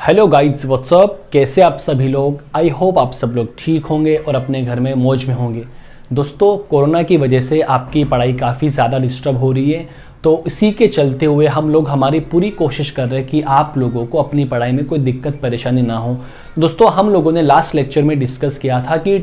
Hello guides, WhatsApp. कैसे आप सभी लोग? आई होप आप सब लोग ठीक होंगे और अपने घर में मौज में होंगे। दोस्तों, कोरोना की वजह से आपकी पढ़ाई काफ़ी ज़्यादा डिस्टर्ब हो रही है, तो इसी के चलते हुए हम लोग हमारी पूरी कोशिश कर रहे हैं कि आप लोगों को अपनी पढ़ाई में कोई दिक्कत परेशानी ना हो। दोस्तों, हम लोगों ने लास्ट लेक्चर में डिस्कस किया था कि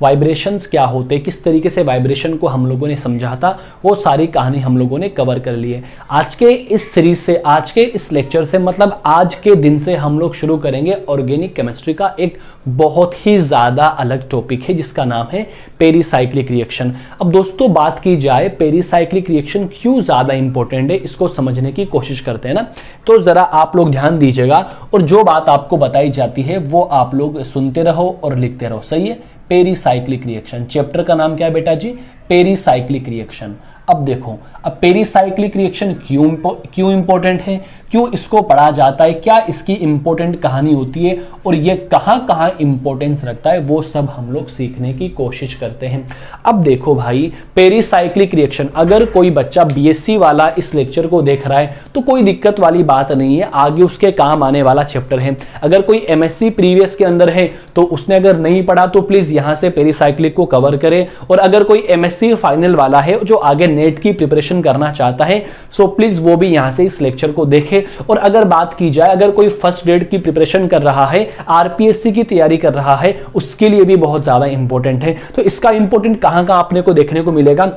वाइब्रेशंस क्या होते हैं, किस तरीके से वाइब्रेशन को हम लोगों ने समझा था, वो सारी कहानी हम लोगों ने कवर कर ली है। आज के इस सीरीज से, आज के इस लेक्चर से, मतलब आज के दिन से हम लोग शुरू करेंगे ऑर्गेनिक केमिस्ट्री का एक बहुत ही ज़्यादा अलग टॉपिक है जिसका नाम है पेरीसाइक्लिक रिएक्शन। अब दोस्तों, बात की जाए पेरीसाइक्लिक रिएक्शन क्यों ज़्यादा इंपॉर्टेंट है, इसको समझने की कोशिश करते हैं ना। तो जरा आप लोग ध्यान दीजिएगा और जो बात आपको बताई जाती है वो आप लोग सुनते रहो और लिखते रहो। सही है? पेरीसाइक्लिक रिएक्शन, चैप्टर का नाम क्या है बेटा जी? Pericyclic reaction. अब देखो, अब पेरीसाइक्लिक रिएक्शन क्यों इंपॉर्टेंट है, क्यों इसको पढ़ा जाता है, क्या इसकी इंपॉर्टेंट कहानी होती है और ये कहां कहां इंपॉर्टेंस रखता है, वो सब हम लोग सीखने की कोशिश करते हैं। अब देखो भाई, पेरीसाइक्लिक रिएक्शन, अगर कोई बच्चा बीएससी वाला इस लेक्चर को देख रहा है तो कोई दिक्कत वाली बात नहीं है, आगे उसके काम आने वाला चैप्टर है। अगर कोई एमएससी प्रीवियस के अंदर है तो उसने अगर नहीं पढ़ा तो प्लीज यहां से पेरीसाइक्लिक को कवर करे, और अगर कोई एमएससी फाइनल वाला है जो आगे नेट की प्रिपरेशन करना चाहता है सो प्लीज वो भी यहां से इस लेक्चर को देखे। और अगर बात की जाए, अगर कोई फर्स्ट ग्रेड की प्रिपरेशन कर रहा है, आरपीएससी की तैयारी कर रहा है, उसके लिए भी बहुत ज्यादा इंपॉर्टेंट है। तो इसका इंपॉर्टेंट कहां कहां आपने को देखने को मिलेगा,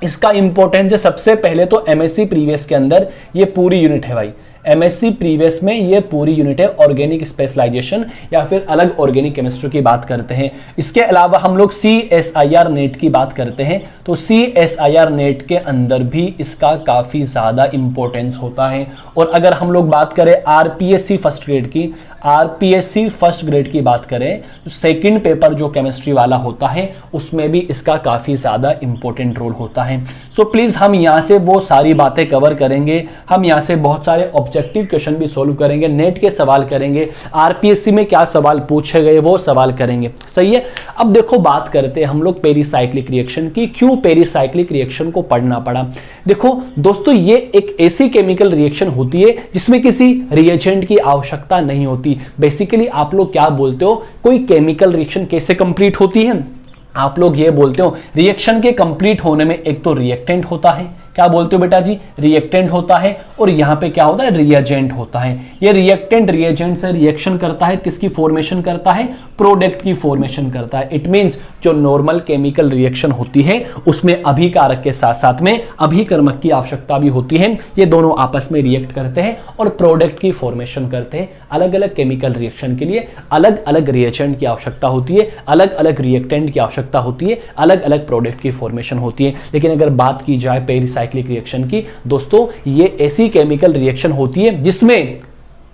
इसका इंपॉर्टेंस है सबसे पहले तो एमएससी प्रीवियस के अंदर ये पूरी यूनिट है भाई। एमएससी प्रीवियस में ये पूरी यूनिट है ऑर्गेनिक स्पेशलाइजेशन या फिर अलग ऑर्गेनिक केमिस्ट्री की बात करते हैं। इसके अलावा हम लोग CSIR नेट की बात करते हैं तो CSIR नेट के अंदर भी इसका काफी ज्यादा इंपॉर्टेंस होता है। और अगर हम लोग बात करें आरपीएससी फर्स्ट ग्रेड की, आरपीएससी फर्स्ट ग्रेड की बात करें तो सेकंड पेपर जो केमिस्ट्री वाला होता है उसमें भी इसका काफी ज्यादा इंपॉर्टेंट रोल होता है। सो प्लीज हम यहां से वो सारी बातें कवर करेंगे, हम यहां से बहुत सारे ऑब्जेक्टिव क्वेश्चन भी सॉल्व करेंगे, नेट के सवाल करेंगे, आरपीएससी में क्या सवाल पूछे गए वो सवाल करेंगे। सही है? अब देखो, बात करते हैं हम लोग पेरीसाइक्लिक रिएक्शन की, क्यों पेरीसाइक्लिक रिएक्शन को पढ़ना पड़ा। देखो दोस्तों, ये एक ऐसी केमिकल रिएक्शन होती है जिसमें किसी रिएजेंट की आवश्यकता नहीं होती। बेसिकली आप लोग क्या बोलते हो, कोई केमिकल रिएक्शन कैसे कंप्लीट होती है? आप लोग ये बोलते हो रिएक्शन के कंप्लीट होने में एक तो रिएक्टेंट होता है, क्या बोलते हो बेटा जी? रिएक्टेंट होता है, और यहां पे क्या होता है? रिएजेंट होता है। ये रिएक्टेंट रिएजेंट से रिएक्शन करता है, किसकी फॉर्मेशन करता है? प्रोडक्ट की फॉर्मेशन करता है। इट मींस जो नॉर्मल केमिकल रिएक्शन होती है उसमें अभिकारक के साथ साथ में अभिकर्मक की आवश्यकता भी होती है। ये दोनों आपस में रिएक्ट करते हैं और प्रोडक्ट की फॉर्मेशन करते हैं। अलग अलग केमिकल रिएक्शन के लिए अलग अलग रिएजेंट की आवश्यकता होती है, अलग अलग रिएक्टेंट की आवश्यकता होती है, अलग अलग प्रोडक्ट की फॉर्मेशन होती है। लेकिन अगर बात की जाए पेरीसाइक्लिक रिएक्शन की, दोस्तों ये ऐसी केमिकल रिएक्शन होती है जिसमें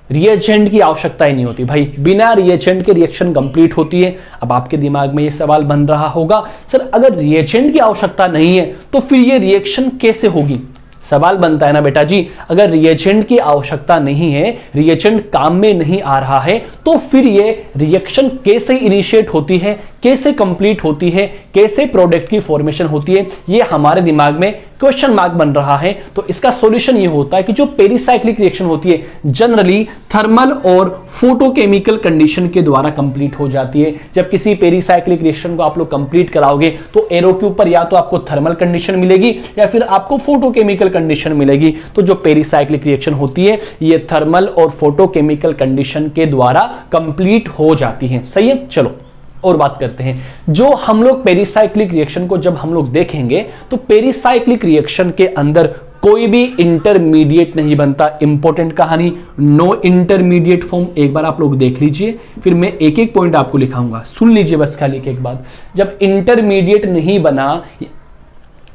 रिएजेंट की आवश्यकता ही नहीं होती भाई, बिना रिएजेंट के रिएक्शन कंप्लीट होती है। अब आपके दिमाग में ये सवाल बन रहा होगा, सर अगर रिएजेंट की आवश्यकता नहीं है तो फिर ये रिएक्शन कैसे होगी? सवाल बनता है ना बेटा जी, अगर रिएजेंट की आवश्यकता नहीं है, रिएजेंट काम में नहीं आ रहा है, तो फिर ये रिएक्शन कैसे इनिशिएट होती है, कैसे कंप्लीट होती है, कैसे प्रोडक्ट की फॉर्मेशन होती है, ये हमारे दिमाग में क्वेश्चन मार्क बन रहा है। तो इसका सॉल्यूशन ये होता है कि जो पेरीसाइक्लिक रिएक्शन होती है जनरली थर्मल और फोटोकेमिकल कंडीशन के द्वारा कंप्लीट हो जाती है। जब किसी पेरीसाइक्लिक रिएक्शन को आप लोग कंप्लीट कराओगे तो एरो के ऊपर या तो आपको थर्मल कंडीशन मिलेगी या फिर आपको फोटोकेमिकल कंडीशन मिलेगी। तो जो पेरीसाइक्लिक रिएक्शन होती है ये थर्मल और फोटोकेमिकल कंडीशन के द्वारा कंप्लीट हो जाती है। सही है? चलो और बात करते हैं। जो हम लोग पेरीसाइक्लिक रिएक्शन को जब हम लोग देखेंगे तो पेरीसाइक्लिक रिएक्शन के अंदर कोई भी इंटरमीडिएट नहीं बनता। इंपॉर्टेंट कहानी, नो इंटरमीडिएट फॉर्म। एक बार आप लोग देख लीजिए, फिर मैं एक एक पॉइंट आपको लिखाऊंगा, सुन लीजिए बस खाली एक बात। जब इंटरमीडिएट नहीं बना,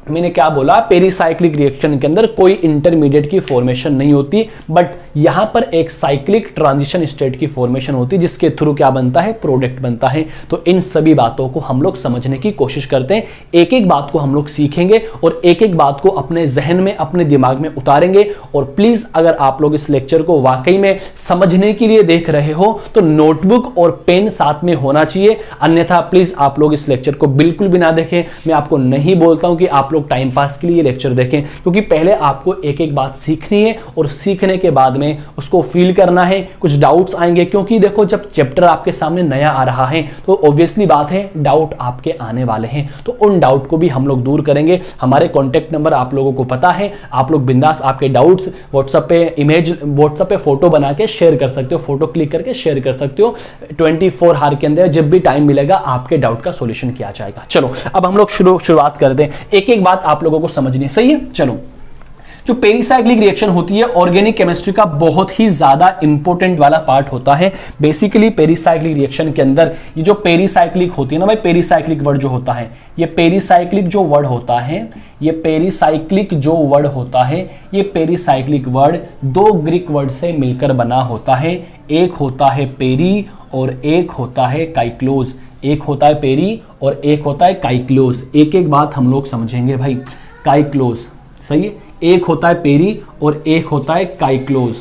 मैंने क्या बोला, पेरीसाइक्लिक रिएक्शन के अंदर कोई इंटरमीडिएट की फॉर्मेशन नहीं होती, बट यहां पर एक साइक्लिक ट्रांजिशन स्टेट की फॉर्मेशन होती है जिसके थ्रू क्या बनता है? प्रोडक्ट बनता है। तो इन सभी बातों को हम लोग समझने की कोशिश करते हैं, एक एक बात को हम लोग सीखेंगे और एक एक बात को अपने जहन में, अपने दिमाग में उतारेंगे। और प्लीज अगर आप लोग इस लेक्चर को वाकई में समझने के लिए देख रहे हो तो नोटबुक और पेन साथ में होना चाहिए, अन्यथा प्लीज आप लोग इस लेक्चर को बिल्कुल भी ना देखें। मैं आपको नहीं बोलता हूं कि आप लोग टाइम पास के लिए लेक्चर देखें, क्योंकि पहले आपको एक एक बात सीखनी है और सीखने के बाद में उसको फील करना है। कुछ डाउट्स आएंगे, क्योंकि देखो जब चैप्टर आपके सामने नया आ रहा है तो ऑब्वियसली बात है डाउट आपके आने वाले हैं, तो उन डाउट को भी हम लोग दूर करेंगे। हमारे कॉन्टेक्ट नंबर आप लोगों को पता है, आप लोग बिंदास आपके डाउट्स व्हाट्सएप पे व्हाट्सएप पे फोटो बना के शेयर कर सकते हो, फोटो क्लिक करके शेयर कर सकते हो। 24 आवर के अंदर जब भी टाइम मिलेगा आपके डाउट का सॉल्यूशन किया जाएगा। चलो अब हम लोग शुरुआत करते हैं, एक एक बात आप लोगों को समझनी है, सही है। चलो, जो पेरिसाइक्लिक रिएक्शन होती है ऑर्गेनिक केमिस्ट्री का बहुत ही ज्यादा इंपॉर्टेंट वाला पार्ट होता है। बेसिकली पेरिसाइक्लिक रिएक्शन के अंदर ये जो पेरिसाइक्लिक होती है ना भाई, पेरिसाइक्लिक वर्ड जो होता है, ये पेरिसाइक्लिक जो वर्ड होता है, ये पेरिसाइक्लिक जो वर्ड होता है, ये पेरिसाइक्लिक वर्ड दो ग्रीक वर्ड से मिलकर बना होता है। एक होता है पेरी और एक होता है काइक्लोज। एक होता है पेरी और एक होता है काइक्लोज। एक एक बात हम लोग समझेंगे भाई। काइक्लोज, सही है, एक होता है पेरी और एक होता है काइक्लोज,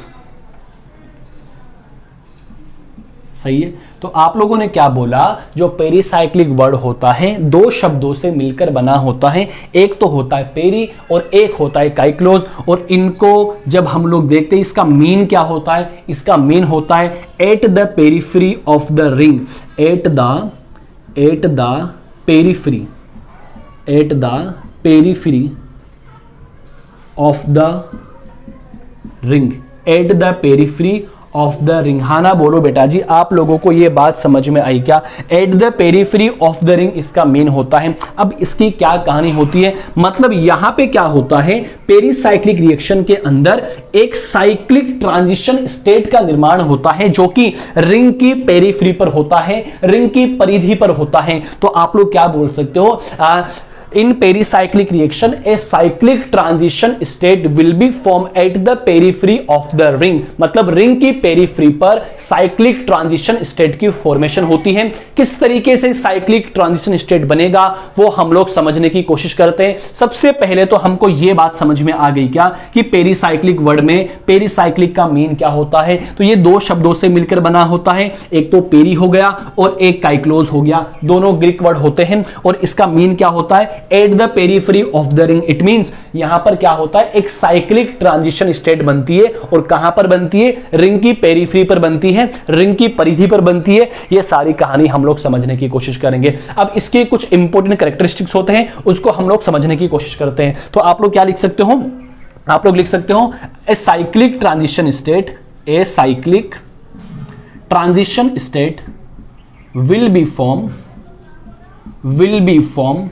सही है। तो आप लोगों ने क्या बोला, जो पेरिसाइक्लिक वर्ड होता है दो शब्दों से मिलकर बना होता है, एक तो होता है पेरी और एक होता है काइक्लोज। और इनको जब हम लोग देखते हैं इसका मीन क्या होता है, इसका मीन होता है at the periphery of the ring. At the periphery, at the periphery of the ring, at the periphery of the ring. हाँ ना बोलो बेटा जी, आप लोगों को ये बात समझ में आई क्या? At the periphery of the ring इसका मीन होता है। अब इसकी क्या कहानी होती है, मतलब यहां पे क्या होता है, पेरिसाइक्लिक रिएक्शन के अंदर एक साइक्लिक ट्रांजिशन स्टेट का निर्माण होता है जो कि रिंग की पेरिफेरी पर होता है, रिंग की परिधि पर होता है। तो आप लोग क्या बोल सकते हो, in pericyclic reaction a cyclic transition state will be formed at the periphery of the ring। मतलब रिंग की पेरिफेरी पर साइक्लिक ट्रांजिशन स्टेट की फॉर्मेशन होती है। किस तरीके से साइक्लिक ट्रांजिशन स्टेट बनेगा वो हम लोग समझने की कोशिश करते हैं। सबसे पहले तो हमको ये बात समझ में आ गई क्या कि पेरिसाइक्लिक वर्ड में पेरिसाइक्लिक का मीन क्या होता है। तो ये दो शब्दों से मिलकर बना होता है, एक तो पेरी हो गया और एक काइक्लोज हो गया, दोनों ग्रीक वर्ड होते हैं। और इसका मीन क्या होता है, at the periphery of the ring. It means यहां पर क्या होता है, एक साइक्लिक ट्रांजिशन स्टेट बनती है। और कहां पर बनती है, रिंग की पेरिफेरी पर बनती है, रिंग की परिधि पर बनती है। यह सारी कहानी हम लोग समझने की कोशिश करेंगे। अब इसके कुछ इंपॉर्टेंट कैरेक्टरिस्टिक्स होते हैं, उसको हम लोग समझने की कोशिश करते हैं। तो आप लोग क्या लिख सकते हो, आप लोग लिख सकते हो a cyclic transition state, a cyclic transition state will be formed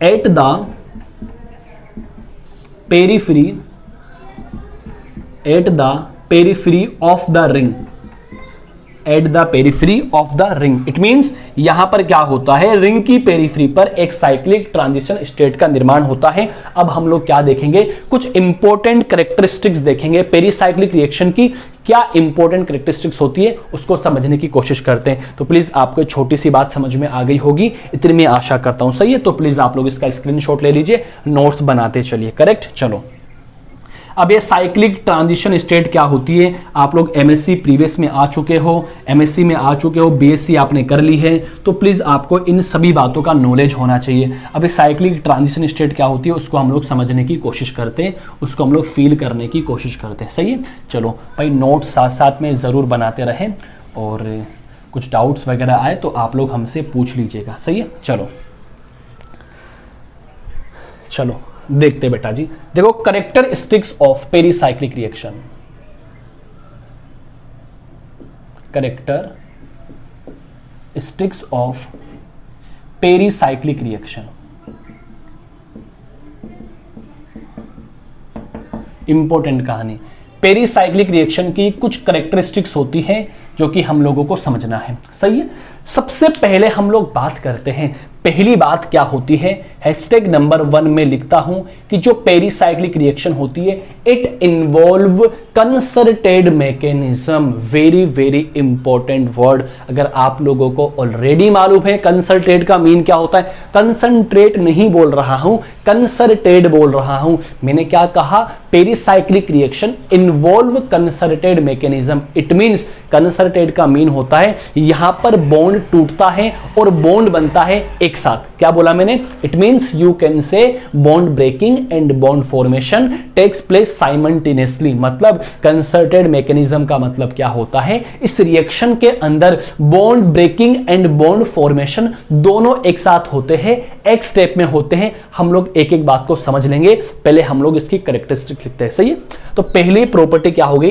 at the periphery of the ring, at the periphery of the ring। It means यहां पर क्या होता है, रिंग की पेरिफेरी पर एक साइक्लिक ट्रांजिशन स्टेट का निर्माण होता है। अब हम लोग क्या देखेंगे, कुछ इंपॉर्टेंट कैरेक्टरिस्टिक्स देखेंगे पेरिसाइक्लिक रिएक्शन की। क्या इंपॉर्टेंट कैरेक्टरिस्टिक्स होती है उसको समझने की कोशिश करते हैं। तो प्लीज आपको छोटी सी बात समझ में आ गई होगी, इतनी मैं आशा करता हूं, सही है। तो प्लीज आप लोग इसका स्क्रीनशॉट ले लीजिए, नोट्स बनाते चलिए, करेक्ट। चलो, अब ये साइक्लिक ट्रांजिशन स्टेट क्या होती है, आप लोग एमएससी प्रीवियस में आ चुके हो, एमएससी में आ चुके हो, बीएससी आपने कर ली है, तो प्लीज आपको इन सभी बातों का नॉलेज होना चाहिए। अब ये साइक्लिक ट्रांजिशन स्टेट क्या होती है उसको हम लोग समझने की कोशिश करते हैं, उसको हम लोग फील करने की कोशिश करते हैं, सही है। चलो भाई, नोट साथ साथ में जरूर बनाते रहें और कुछ डाउट्स वगैरह आए तो आप लोग हमसे पूछ लीजिएगा, सही है। चलो चलो देखते बेटा जी, देखो characteristics of pericyclic reaction, characteristics of pericyclic reaction. Important कहानी, पेरिसाइक्लिक रिएक्शन की कुछ कैरेक्टरिस्टिक्स होती हैं जो कि हम लोगों को समझना है, सही है। सबसे पहले हम लोग बात करते हैं, पहली बात क्या होती है, हैशटैग नंबर 1 में लिखता हूं कि जो पेरिसाइक्लिक रिएक्शन होती है it involve concerted mechanism. Very very important word, अगर आप लोगों को ऑलरेडी मालूम है कंसर्टेड का मीन क्या होता है, कंसंट्रेट नहीं बोल रहा हूं, कंसर्टेड बोल रहा हूं। मैंने क्या कहा, pericyclic reaction involve concerted mechanism. It means concerted का मीन होता है यहां पर बॉन्ड बॉन्ड टूटता है और बॉन्ड बनता है एक साथ। क्या बोला मैंने? It means you can say bond breaking and bond formation takes place simultaneously. मतलब कंसर्टेड मैकेनिज्म का मतलब क्या होता है? इस रिएक्शन के अंदर bond breaking and bond formation दोनों एक साथ होते हैं, एक स्टेप में होते हैं। हम लोग एक एक बात को समझ लेंगे, पहले हम लोग इसकी कैरेक्टरिस्टिक लिखते हैं। सही है? तो पहली प्रॉपर्टी क्या हो गई?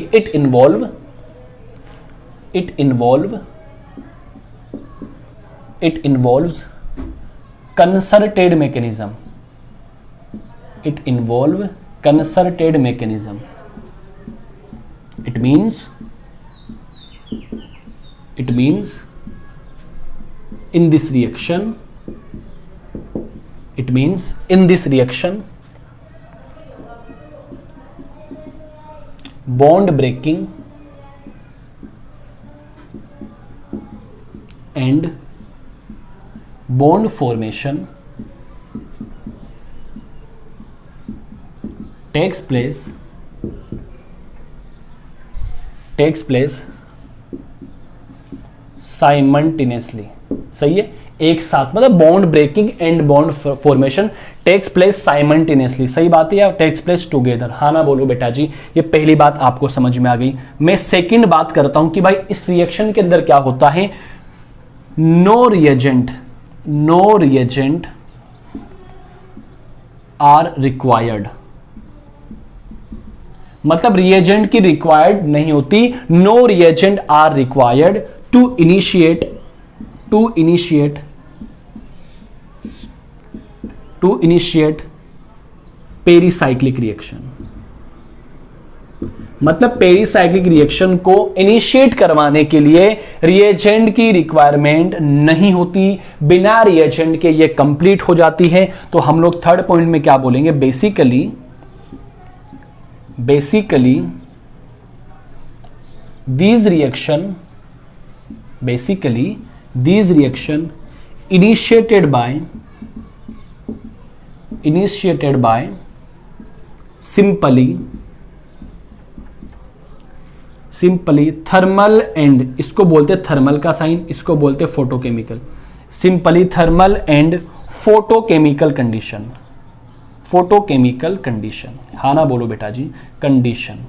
It involves concerted mechanism. It involve concerted mechanism. It means in this reaction bond breaking and bond formation takes place simultaneously. सही है? एक साथ, मतलब bond breaking and bond formation takes place simultaneously. सही बात है, या टेक्स प्लेस टुगेदर? हाँ ना बोलो बेटा जी। ये पहली बात आपको समझ में आ गई। मैं सेकंड बात करता हूं कि भाई इस रिएक्शन के अंदर क्या होता है। No reagent are required. मतलब रिएजेंट की रिक्वायर्ड नहीं होती। No reagent are required to initiate pericyclic reaction. मतलब पेरीसाइक्लिक रिएक्शन को इनिशिएट करवाने के लिए रिएजेंट की रिक्वायरमेंट नहीं होती। बिना रिएजेंट के ये कंप्लीट हो जाती है। तो हम लोग थर्ड पॉइंट में क्या बोलेंगे? Basically these reaction initiated by simply thermal and, इसको बोलते थर्मल का साइन, इसको बोलते photochemical. Simply thermal and photochemical condition. हाँ ना बोलो बेटा जी, कंडीशन।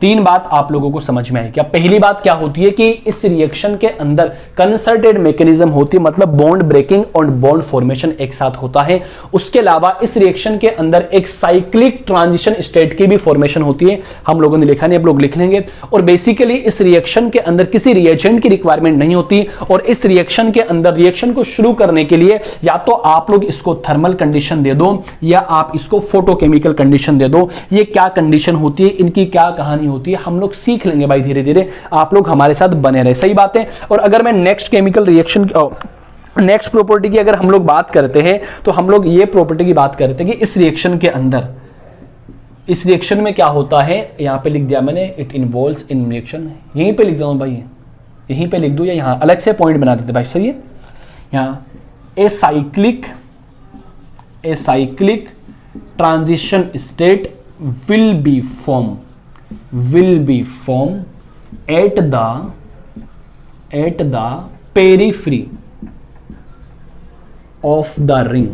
तीन बात आप लोगों को समझ में आई क्या? पहली बात क्या होती है कि इस रिएक्शन के अंदर कंसर्टेड मैकेनिज्म होती है, मतलब बॉन्ड ब्रेकिंग और बॉन्ड फॉर्मेशन एक साथ होता है। उसके अलावा इस रिएक्शन के अंदर एक साइक्लिक ट्रांजिशन स्टेट की भी फॉर्मेशन होती है। हम लोगों ने लिखा नहीं, आप लोग लिख लेंगे। और बेसिकली इस रिएक्शन के अंदर किसी रिएजेंट की रिक्वायरमेंट नहीं होती। और इस रिएक्शन के अंदर रिएक्शन को शुरू करने के लिए या तो आप लोग इसको थर्मल कंडीशन दे दो या आप इसको फोटोकेमिकल कंडीशन दे दो। ये क्या कंडीशन होती है, इनकी क्या कहानी होती है, हम लोग सीख लेंगे भाई धीरे धीरे। आप लोग हमारे साथ बने रहे। सही बात है? और अगर मैं next chemical reaction next property की अगर हम लोग बात करते हैं तो हम लोग ये प्रॉपर्टी की बात करते हैं कि इस रिएक्शन के अंदर, इस रिएक्शन में क्या होता है। यहां पे लिख दिया मैंने, इट इन्वॉल्व्स इन रिएक्शन। यहीं पे लिख दूं भाई, यहीं पे लिख दूं या यहां अलग से पॉइंट बना देते भाई। सही है? यहां a cyclic transition state will be formed at the periphery of the ring.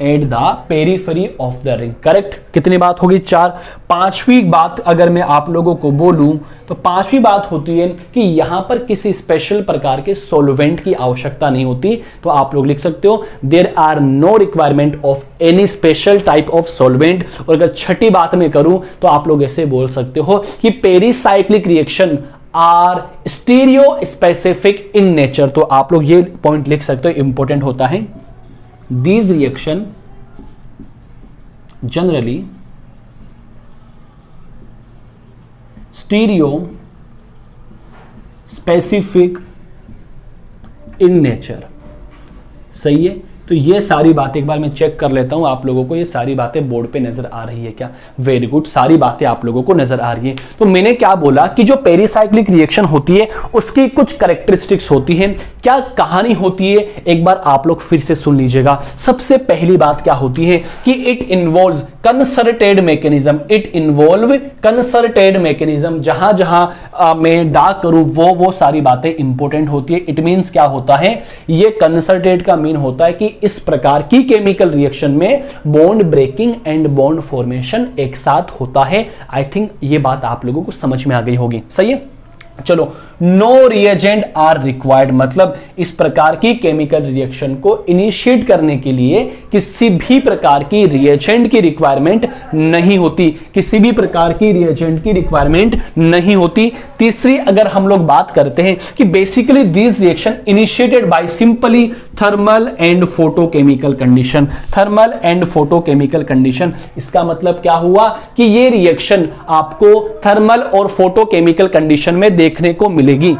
At the periphery of the ring. Correct? कितनी बात होगी? 4। पांचवी बात अगर मैं आप लोगों को बोलूं तो पांचवी बात होती है कि यहां पर किसी स्पेशल प्रकार के सॉल्वेंट की आवश्यकता नहीं होती। तो आप लोग लिख सकते हो there are no requirement of any special type of solvent. और अगर छठी बात में करूं तो आप लोग ऐसे बोल सकते हो कि pericyclic reaction are stereospecific in nature. तो आप लोग ये पॉइंट लिख सकते हो, इंपॉर्टेंट होता है। These reaction generally stereo specific in nature। सही है? तो ये सारी बातें एक बार मैं चेक कर लेता हूं आप लोगों को ये सारी बातें बोर्ड पे नजर आ रही है क्या? वेरी गुड, सारी बातें आप लोगों को नजर आ रही है। तो मैंने क्या बोला कि जो पेरिसाइक्लिक रिएक्शन होती है उसकी कुछ कैरेक्टरिस्टिक्स होती है, क्या कहानी होती है, एक बार आप लोग फिर से सुन लीजिएगा। सबसे पहली बात क्या होती है कि it involves concerted mechanism, it involve concerted mechanism, जहां जहां मैं डार्क करूं वो सारी बातें इंपॉर्टेंट होती है। इट मींस क्या होता है, ये कंसर्टेड का मीन होता है कि इस प्रकार की केमिकल रिएक्शन में bond breaking and bond formation एक साथ होता है। आई थिंक ये बात आप लोगों को समझ में आ गई होगी, सही है। चलो, नो रिएजेंट आर रिक्वायर्ड, मतलब इस प्रकार की केमिकल रिएक्शन को इनिशिएट करने के लिए किसी भी प्रकार की रिएजेंट की रिक्वायरमेंट नहीं होती, किसी भी प्रकार की रिएजेंट की रिक्वायरमेंट नहीं होती। तीसरी अगर हम लोग बात करते हैं कि basically this reaction initiated by simply thermal and photochemical condition, thermal and photochemical condition. इसका मतलब क्या हुआ कि ये रिएक्शन आपको थर्मल और फोटोकेमिकल कंडीशन में देखने को मिलेगी।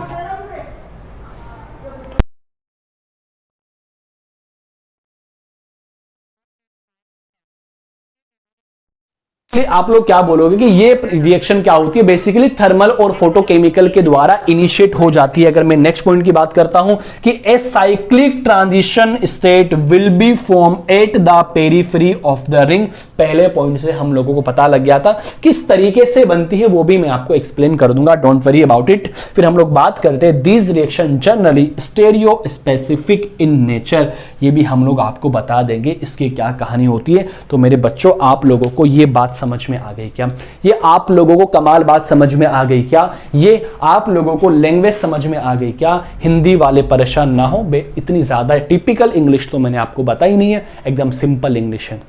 आप लोग क्या बोलोगे कि ये रिएक्शन क्या होती है, बेसिकली थर्मल और फोटोकेमिकल के द्वारा इनिशिएट हो जाती है। अगर मैं नेक्स्ट पॉइंट की बात करता हूं कि a cyclic transition state will be form at the periphery of the ring. पहले पॉइंट से हम लोगों को पता लग गया था किस तरीके से बनती है, वो भी मैं आपको एक्सप्लेन कर दूंगा, डोंट वरी अबाउट इट। फिर हम लोग बात करते हैं this reaction generally stereo specific in nature, ये भी हम लोग आपको बता देंगे इसकी क्या कहानी होती है। तो मेरे बच्चों, आप लोगों को ये बात समझ में आ गई क्या? ये आप लोगों को कमाल बात समझ में आ गई क्या? ये आप लोगों को लैंग्वेज समझ में आ गई क्या? हिंदी वाले परेशान ना हो, इतनी ज्यादा टिपिकल इंग्लिश तो मैंने आपको बताई नहीं है, एकदम सिंपल इंग्लिश है।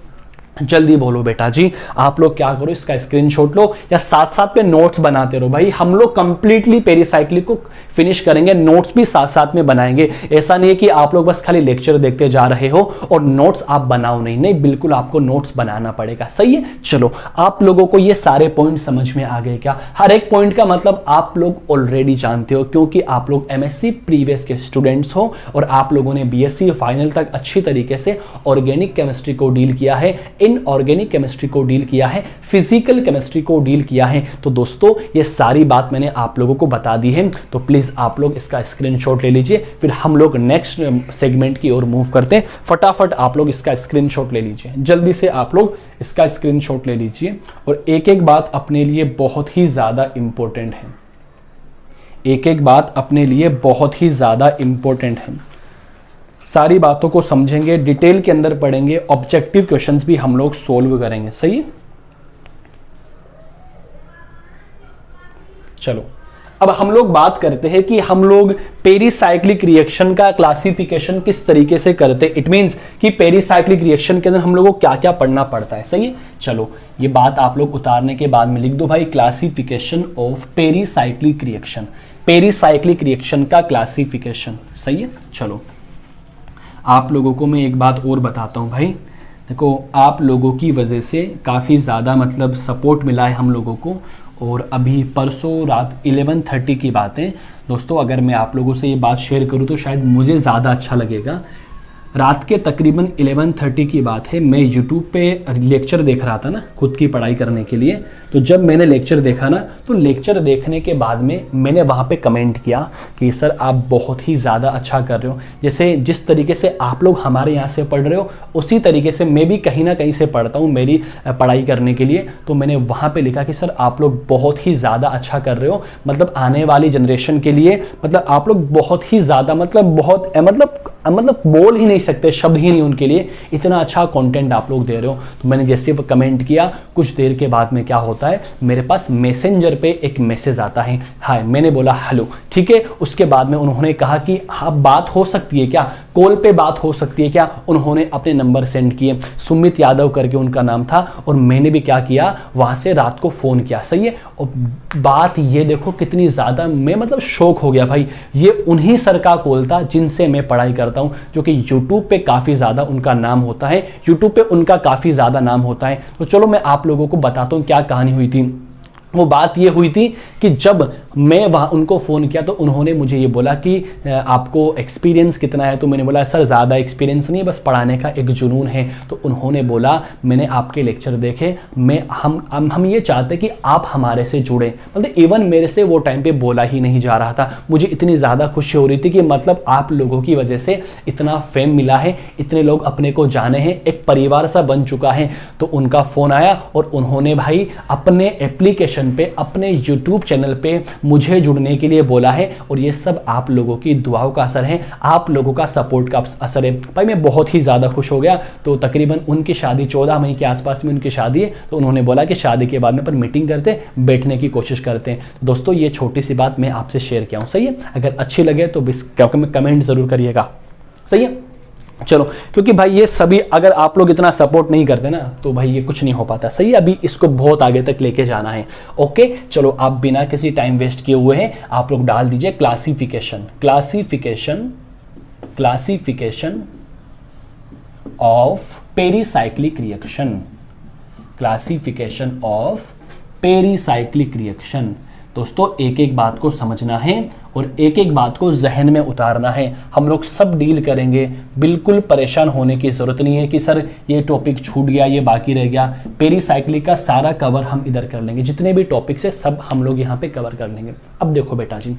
जल्दी बोलो बेटा जी। आप लोग क्या करो, इसका स्क्रीनशॉट लो या साथ साथ में नोट्स बनाते रहो। भाई हम लोग कंप्लीटली पेरिसाइक्लिक को फिनिश करेंगे, नोट्स भी साथ साथ में बनाएंगे। ऐसा नहीं है कि आप लोग बस खाली लेक्चर देखते जा रहे हो और नोट्स आप बनाओ नहीं, बिल्कुल आपको नोट्स बनाना पड़ेगा, सही है। चलो, आप लोगों को ये सारे पॉइंट समझ में आ गए क्या? हर एक पॉइंट का मतलब आप लोग ऑलरेडी जानते हो, क्योंकि आप लोग एमएससी प्रीवियस के स्टूडेंट्स हो और आप लोगों ने बीएससी फाइनल तक अच्छी तरीके से ऑर्गेनिक केमिस्ट्री को डील किया है, इनऑर्गेनिक केमिस्ट्री को डील किया है, फिजिकल केमिस्ट्री को डील किया है। तो दोस्तों, ये सारी बात मैंने आप लोगों को बता दी है, तो प्लीज आप लोग इसका स्क्रीनशॉट ले लीजिए। फिर हम लोग नेक्स्ट सेगमेंट की ओर मूव करते हैं। फटाफट आप लोग इसका स्क्रीनशॉट ले लीजिए, जल्दी से आप लोग इसका स्क्रीनशॉट ले लीजिए। और एक एक बात अपने लिए बहुत ही ज्यादा इंपॉर्टेंट है, एक एक बात अपने लिए बहुत ही ज्यादा इंपॉर्टेंट है। सारी बातों को समझेंगे, डिटेल के अंदर पढ़ेंगे, ऑब्जेक्टिव क्वेश्चंस भी हम लोग सोल्व करेंगे, सही है। चलो, अब हम लोग बात करते हैं कि हम लोग पेरिसाइक्लिक रिएक्शन का क्लासिफिकेशन किस तरीके से करते हैं। इट मींस कि पेरिसाइक्लिक रिएक्शन के अंदर हम लोगों को क्या क्या पढ़ना पड़ता है, सही है। चलो, ये बात आप लोग उतारने के बाद में लिख दो भाई, classification of pericyclic reaction, pericyclic reaction का क्लासिफिकेशन, सही है। चलो, आप लोगों को मैं एक बात और बताता हूं भाई, देखो आप लोगों की वजह से काफ़ी ज़्यादा मतलब सपोर्ट मिला है हम लोगों को। और अभी परसों रात 11:30 की बात है दोस्तों, अगर मैं आप लोगों से ये बात शेयर करूं तो शायद मुझे ज़्यादा अच्छा लगेगा। रात के तकरीबन 11:30 की बात है, मैं यूट्यूब पे लेक्चर देख रहा था ना खुद की पढ़ाई करने के लिए। तो जब मैंने लेक्चर देखा ना, तो लेक्चर देखने के बाद में मैंने वहाँ पे कमेंट किया कि सर आप बहुत ही ज़्यादा अच्छा कर रहे हो, जैसे जिस तरीके से आप लोग हमारे यहाँ से पढ़ रहे हो उसी तरीके से मैं भी कहीं ना कहीं से पढ़ता हूँ मेरी पढ़ाई करने के लिए। तो मैंने वहाँ पर लिखा कि सर आप लोग बहुत ही ज़्यादा अच्छा कर रहे हो, मतलब आने वाली जनरेशन के लिए, मतलब आप लोग बहुत ही ज़्यादा मतलब बहुत मतलब बोल ही नहीं सकते, शब्द ही नहीं उनके लिए, इतना अच्छा कंटेंट आप लोग दे रहे हो। तो मैंने जैसे वो कमेंट किया, कुछ देर के बाद में क्या होता है, मेरे पास मैसेंजर पे एक मैसेज आता है, हाय। मैंने बोला हेलो, ठीक है। उसके बाद में उन्होंने कहा कि हाँ बात हो सकती है क्या, कॉल पे बात हो सकती है क्या। उन्होंने अपने नंबर सेंड किए, सुमित यादव करके उनका नाम था, और मैंने भी क्या किया, वहां से रात को फोन किया, सही है। और बात ये देखो कितनी ज्यादा मैं मतलब शौक हो गया भाई, ये उन्हीं सर का कॉल था जिनसे मैं पढ़ाई करता हूं, जो कि यूट्यूब पे काफी ज्यादा उनका नाम होता है, यूट्यूब पे उनका काफी ज्यादा नाम होता है। तो चलो मैं आप लोगों को बताता हूं क्या कहानी हुई थी। वो बात ये हुई थी कि जब मैं वहाँ उनको फ़ोन किया तो उन्होंने मुझे ये बोला कि आपको एक्सपीरियंस कितना है, तो मैंने बोला सर ज़्यादा एक्सपीरियंस नहीं है, बस पढ़ाने का एक जुनून है। तो उन्होंने बोला मैंने आपके लेक्चर देखे, हम ये चाहते कि आप हमारे से जुड़े। मतलब इवन मेरे से वो टाइम पे बोला ही नहीं जा रहा था। मुझे इतनी ज़्यादा खुशी हो रही थी कि मतलब आप लोगों की वजह से इतना फेम मिला है, इतने लोग अपने को जाने हैं, एक परिवार सा बन चुका है। तो उनका फ़ोन आया और उन्होंने भाई अपने एप्लीकेशन पे, अपने YouTube चैनल पे मुझे जुड़ने के लिए बोला है। और ये सब आप लोगों की दुआओं का असर है, आप लोगों का सपोर्ट का असर है। भाई मैं बहुत ही ज़्यादा खुश हो गया। तो तकरीबन उनकी शादी 14 मई के आसपास में उनकी शादी है। तो उन्होंने बोला कि शादी के बाद में पर मीटिंग करते, बैठने की कोशिश करते हैं। तो दोस्तों ये छोटी सी बात मैं आपसे शेयर किया हूँ, सही है। अगर अच्छी लगे तो कमेंट ज़रूर करिएगा, सही है। चलो, क्योंकि भाई ये सभी अगर आप लोग इतना सपोर्ट नहीं करते ना तो भाई ये कुछ नहीं हो पाता, सही है। अभी इसको बहुत आगे तक लेके जाना है। ओके चलो, आप बिना किसी टाइम वेस्ट किए हुए हैं आप लोग डाल दीजिए क्लासिफिकेशन ऑफ पेरीसाइक्लिक रिएक्शन। दोस्तों एक एक बात को समझना है और एक एक बात को जहन में उतारना है। हम लोग सब डील करेंगे, बिल्कुल परेशान होने की ज़रूरत नहीं है कि सर ये टॉपिक छूट गया, ये बाकी रह गया। पेरीसाइक्लिक का सारा कवर हम इधर कर लेंगे, जितने भी टॉपिक्स है सब हम लोग यहाँ पे कवर कर लेंगे। अब देखो बेटा जी,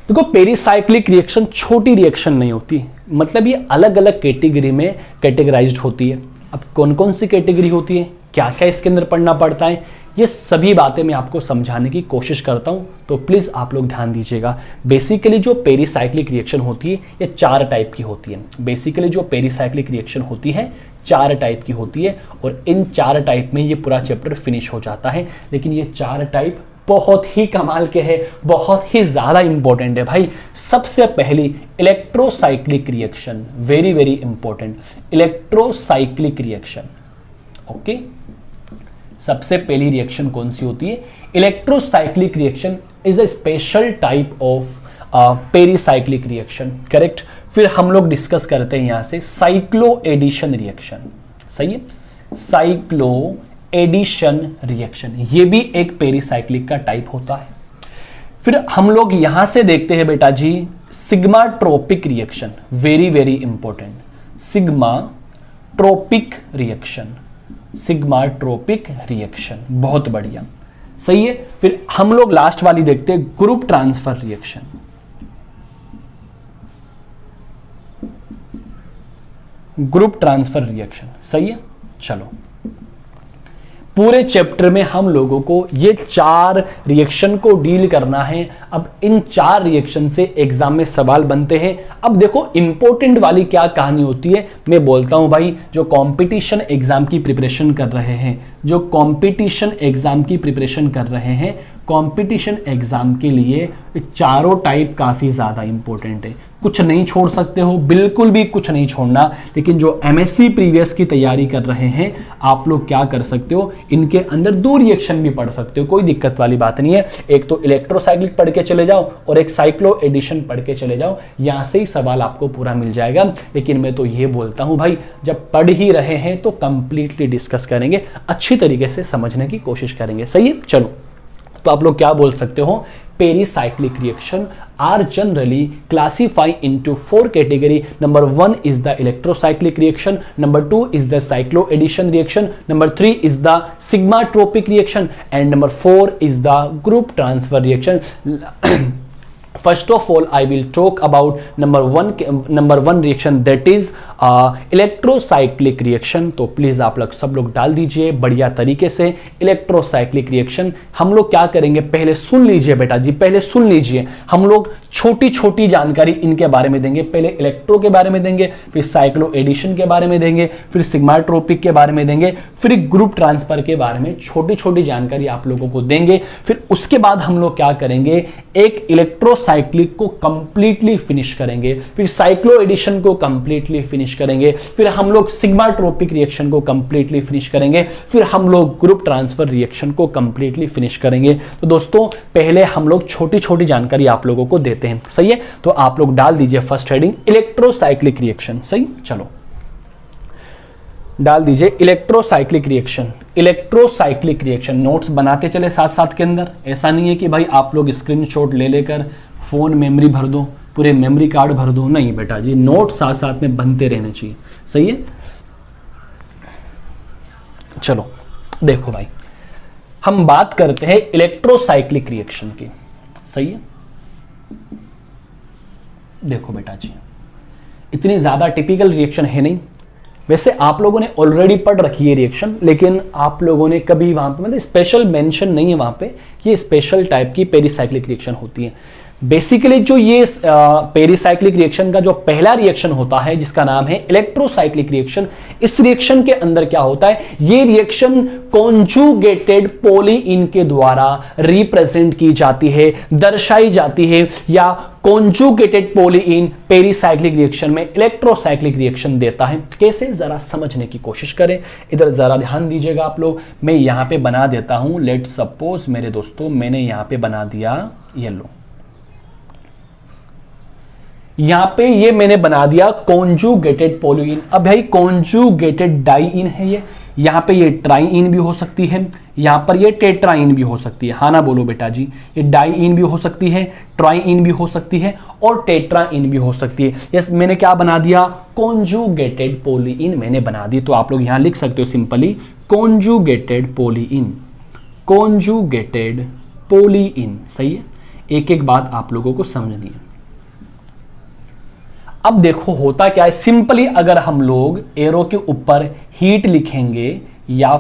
देखो पेरीसाइक्लिक रिएक्शन छोटी रिएक्शन नहीं होती, मतलब ये अलग अलग कैटेगरी में कैटेगराइज्ड होती है। अब कौन कौन सी कैटेगरी होती है, क्या क्या इसके अंदर पढ़ना पड़ता है, ये सभी बातें मैं आपको समझाने की कोशिश करता हूं। तो प्लीज़ आप लोग ध्यान दीजिएगा। बेसिकली जो पेरीसाइक्लिक रिएक्शन होती है ये 4 टाइप की होती है। बेसिकली जो पेरीसाइक्लिक रिएक्शन होती है 4 टाइप की होती है और इन 4 टाइप में ये पूरा चैप्टर फिनिश हो जाता है। लेकिन ये 4 टाइप बहुत ही कमाल के हैं, बहुत ही ज़्यादा इंपॉर्टेंट है भाई। सबसे पहली electrocyclic reaction, very very important, electrocyclic reaction. Okay, सबसे पहली रिएक्शन कौन सी होती है? Electrocyclic reaction is a special type of pericyclic reaction, correct. फिर हम लोग डिस्कस करते हैं यहां से साइक्लो एडिशन रिएक्शन, सही है। साइक्लो एडिशन रिएक्शन ये भी एक पेरीसाइक्लिक का टाइप होता है। फिर हम लोग यहां से देखते हैं बेटा जी sigmatropic reaction, very very important, sigmatropic reaction, बहुत बढ़िया, सही है। फिर हम लोग लास्ट वाली देखते हैं group transfer reaction. Group transfer reaction, सही है। चलो, पूरे चैप्टर में हम लोगों को ये 4 रिएक्शन को डील करना है। अब इन 4 रिएक्शन से एग्जाम में सवाल बनते हैं। अब देखो इंपॉर्टेंट वाली क्या कहानी होती है, मैं बोलता हूं भाई, जो कंपटीशन एग्जाम की प्रिपरेशन कर रहे हैं, कंपटीशन एग्जाम के लिए चारों टाइप काफी ज्यादा इंपॉर्टेंट है। कुछ नहीं छोड़ सकते हो, बिल्कुल भी कुछ नहीं छोड़ना। लेकिन जो एमएससी प्रीवियस की तैयारी कर रहे हैं आप लोग क्या कर सकते हो, इनके अंदर 2 रिएक्शन भी पढ़ सकते हो, कोई दिक्कत वाली बात नहीं है। एक तो इलेक्ट्रोसाइक्लिक पढ़ के चले जाओ और एक साइक्लो एडिशन पढ़ के चले जाओ, यहां से ही सवाल आपको पूरा मिल जाएगा। लेकिन मैं तो ये बोलता हूं भाई, जब पढ़ ही रहे हैं तो कंप्लीटली डिस्कस करेंगे, अच्छी तरीके से समझने की कोशिश करेंगे, सही है। चलो, तो आप लोग क्या बोल सकते हो, pericyclic reaction are generally classified into 4 category. Number 1 is the electrocyclic reaction, number 2 is the cycloaddition reaction, number 3 is the sigmatropic reaction, and number 4 is the group transfer reaction. First of all, I will talk about number one reaction, that is electrocyclic reaction. तो please आप लोग सब लोग डाल दीजिए बढ़िया तरीके से इलेक्ट्रोसाइक्लिक रिएक्शन। हम लोग क्या करेंगे, पहले सुन लीजिए बेटा जी, पहले सुन लीजिए। हम लोग छोटी छोटी जानकारी इनके बारे में देंगे, पहले इलेक्ट्रो के बारे में देंगे, फिर साइक्लो एडिशन के बारे में देंगे, फिर सिग्माट्रोपिक के बारे में देंगे, फिर ग्रुप ट्रांसफर के बारे में छोटी छोटी जानकारी आप लोगों को देंगे। फिर उसके बाद हम लोग क्या करेंगे, एक इलेक्ट्रोसाइक्लिक को कंप्लीटली फिनिश करेंगे, फिर साइक्लो एडिशन को कंप्लीटली फिनिश करेंगे, फिर हम लोग सिग्माट्रोपिक रिएक्शन को कंप्लीटली फिनिश करेंगे, फिर हम लोग ग्रुप ट्रांसफर रिएक्शन को कंप्लीटली फिनिश करेंगे। तो दोस्तों पहले हम लोग छोटी छोटी जानकारी आप लोगों को देते हैं, सही है। तो आप लोग डाल दीजिए फर्स्ट हेडिंग इलेक्ट्रोसाइक्लिक रिएक्शन, सही। चलो, डाल दीजिए electrocyclic reaction. Electrocyclic reaction notes बनाते चले साथ साथ के अंदर। ऐसा नहीं है कि भाई आप लोग स्क्रीनशॉट ले लेकर फोन मेमोरी भर दो, पूरे मेमोरी कार्ड भर दो, नहीं बेटा जी, नोट साथ साथ में बनते रहने चाहिए। सही है, चलो देखो भाई, हम बात करते हैं इलेक्ट्रोसाइक्लिक रिएक्शन की। सही है, देखो बेटा जी, इतनी ज्यादा टिपिकल रिएक्शन है नहीं। वैसे आप लोगों ने ऑलरेडी पढ़ रखी है रिएक्शन, लेकिन आप लोगों ने कभी वहां पे मतलब स्पेशल मेंशन नहीं है वहां पे कि ये स्पेशल टाइप की पेरिसाइक्लिक रिएक्शन होती है। बेसिकली जो ये पेरिसाइक्लिक रिएक्शन का जो पहला रिएक्शन होता है जिसका नाम है इलेक्ट्रोसाइक्लिक रिएक्शन, इस रिएक्शन के अंदर क्या होता है, ये रिएक्शन कॉन्जुगेटेड पॉलीइन के द्वारा रिप्रेजेंट की जाती है, दर्शाई जाती है, या कॉन्जुगेटेड पॉलीइन पेरिसाइक्लिक रिएक्शन में इलेक्ट्रोसाइक्लिक रिएक्शन देता है। कैसे, जरा समझने की कोशिश करें, इधर जरा ध्यान दीजिएगा आप लोग। मैं यहां पे बना देता हूं, लेट सपोज मेरे दोस्तों मैंने यहां पे बना दिया येलो, यहां पे ये मैंने बना दिया कॉन्जुगेटेड पॉलीइन। अब भाई कॉन्जुगेटेड डाइइन है ये, यहां पे ये ट्राइइन भी हो सकती है, यहां पर ये टेट्राइन भी हो सकती है। हाँ ना बोलो बेटा जी, ये डाइइन भी हो सकती है, ट्राइइन भी हो सकती है और टेट्राइन भी हो सकती है। यस, मैंने क्या बना दिया, कॉन्जुगेटेड पॉलीइन मैंने बना दी। तो आप लोग यहां लिख सकते हो सिंपली कॉन्जुगेटेड पॉलीइन, कॉन्जुगेटेड पॉलीइन। सही है, एक एक बात आप लोगों को समझनी है। अब देखो होता क्या है, सिंपली अगर हम लोग एरो के ऊपर हीट लिखेंगे या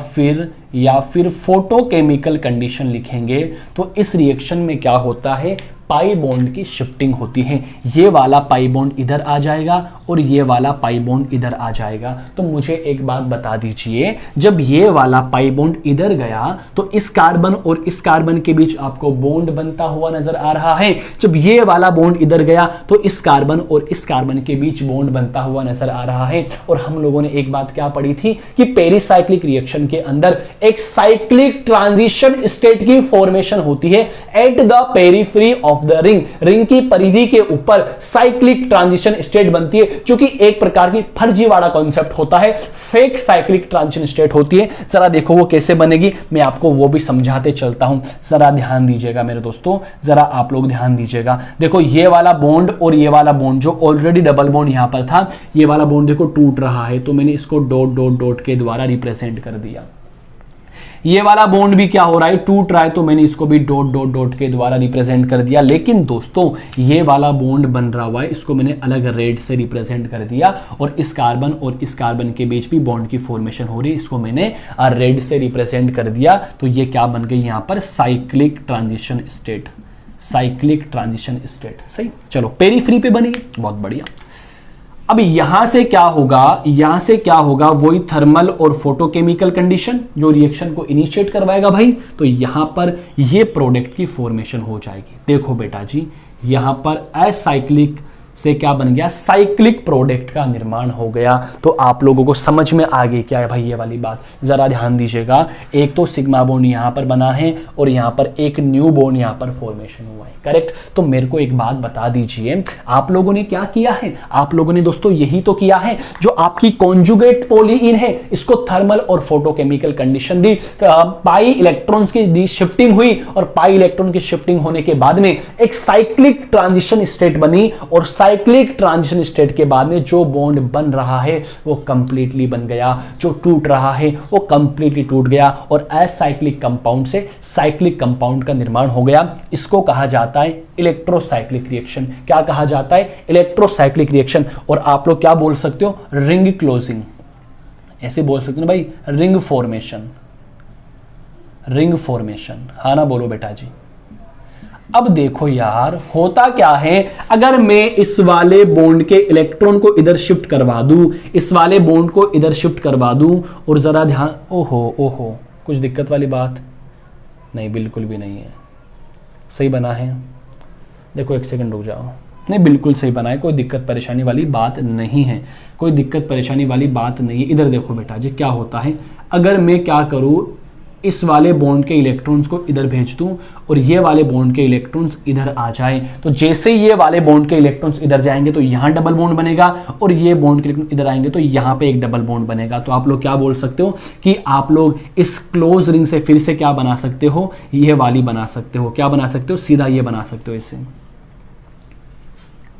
फिर फोटोकेमिकल कंडीशन लिखेंगे, तो इस रिएक्शन में क्या होता है, पाई बॉन्ड की शिफ्टिंग होती है। ये वाला पाई बॉन्ड इधर आ जाएगा और ये वाला पाई बॉन्ड इधर आ जाएगा। तो मुझे एक बात बता दीजिए, जब ये वाला पाई बॉन्ड इधर गया तो इस कार्बन और इस कार्बन के बीच आपको बॉन्ड बनता हुआ नजर आ रहा है। जब ये वाला बॉन्ड इधर गया तो इस कार्बन और इस कार्बन के बीच बॉन्ड बनता हुआ नजर आ रहा है। और हम लोगों ने एक बात क्या पढ़ी थी कि पेरिसाइक्लिक रिएक्शन के अंदर एक साइक्लिक ट्रांजिशन स्टेट की फॉर्मेशन होती है at the periphery of the ring. Ring की परिधि के ऊपर साइक्लिक ट्रांजिशन स्टेट बनती है, जो कि एक प्रकार की फर्जीवाड़ा कॉन्सेप्ट होता है, फेक साइक्लिक ट्रांजिशन स्टेट होती है। जरा देखो वो कैसे बनेगी, मैं आपको वो भी समझाते चलता हूं। जरा ध्यान दीजिएगा मेरे दोस्तों, जरा आप लोग ध्यान दीजिएगा। देखो ये वाला बॉन्ड और ये वाला बॉन्ड जो ऑलरेडी डबल बॉन्ड यहां पर था, ये वाला बॉन्ड देखो टूट रहा है, तो मैंने इसको डॉट डॉट डॉट के द्वारा रिप्रेजेंट कर दिया। ये वाला बॉन्ड भी क्या हो रहा है, टूट रहा है, तो मैंने इसको भी डॉट डॉट डॉट के द्वारा रिप्रेजेंट कर दिया। लेकिन दोस्तों ये वाला बॉन्ड बन रहा हुआ है, इसको मैंने अलग रेड से रिप्रेजेंट कर दिया, और इस कार्बन और इस कार्बन के बीच भी बॉन्ड की फॉर्मेशन हो रही है, इसको मैंने रेड से रिप्रेजेंट कर दिया। तो ये क्या बन गई यहां पर, cyclic transition state, cyclic transition state. सही, चलो पेरीफ्री पे बनी, बहुत बढ़िया। अब यहां से क्या होगा, यहां से क्या होगा, वही थर्मल और फोटोकेमिकल कंडीशन जो रिएक्शन को इनिशिएट करवाएगा भाई। तो यहां पर ये प्रोडक्ट की फॉर्मेशन हो जाएगी। देखो बेटा जी, यहां पर असाइक्लिक से क्या बन गया, साइक्लिक प्रोडक्ट का निर्माण हो गया। तो आप लोगों को समझ में आ गई क्या है भाई ये वाली बात, जरा ध्यान दीजिएगा। एक तो सिग्मा बॉन्ड यहां पर बना है और यहां पर एक न्यू बॉन्ड यहां पर फॉर्मेशन हुआ है, करेक्ट। तो मेरे को एक बात बता दीजिए, आप लोगों ने क्या किया है, आप लोगों ने दोस्तों यही तो किया है, जो आपकी कॉन्जुगेट पॉलीइन है इसको थर्मल और फोटोकेमिकल कंडीशन दी, पाई इलेक्ट्रॉन्स की दी शिफ्टिंग हुई, और पाई इलेक्ट्रॉन की शिफ्टिंग होने के बाद में एक साइक्लिक ट्रांजिशन स्टेट बनी, और साइक्लिक ट्रांजिशन स्टेट के बाद में जो बॉन्ड बन रहा है वो कंप्लीटली बन गया, जो टूट रहा है वो कंप्लीटली टूट गया, और असाइक्लिक कंपाउंड से साइक्लिक कंपाउंड का निर्माण हो गया। इसको कहा जाता है इलेक्ट्रोसाइक्लिक रिएक्शन। क्या कहा जाता है, इलेक्ट्रोसाइक्लिक रिएक्शन। और आप लोग क्या बोल सकते हो, रिंग क्लोजिंग, ऐसे बोल सकते हो भाई, रिंग फॉर्मेशन, रिंग फॉर्मेशन। हाँ ना बोलो बेटा जी। अब देखो यार होता क्या है, अगर मैं इस वाले बॉन्ड के इलेक्ट्रॉन को इधर शिफ्ट करवा दूं, इस वाले बॉन्ड को इधर शिफ्ट करवा दूं, और जरा ध्यान, ओहो कुछ दिक्कत वाली बात नहीं, बिल्कुल भी नहीं है, सही बना है। देखो एक सेकंड रुक जाओ, नहीं बिल्कुल सही बना है, कोई दिक्कत परेशानी वाली बात नहीं है, कोई दिक्कत परेशानी वाली बात नहीं है। इधर देखो बेटा जी क्या होता है, अगर मैं क्या करूं, इस वाले बॉन्ड के इलेक्ट्रॉन्स को इधर भेज दूं और ये वाले बॉन्ड के इलेक्ट्रॉन्स इधर आ जाए, तो जैसे ही ये वाले बॉन्ड के इलेक्ट्रॉन्स इधर जाएंगे तो यहां डबल बॉन्ड बनेगा और ये बॉन्ड के इलेक्ट्रॉन इधर आएंगे तो यहां पे एक डबल बॉन्ड बनेगा। तो आप लोग क्या बोल सकते हो कि आप लोग इस क्लोज रिंग से फिर से क्या बना सकते हो, ये वाली बना सकते हो। क्या बना सकते हो, सीधा ये बना सकते हो, इसे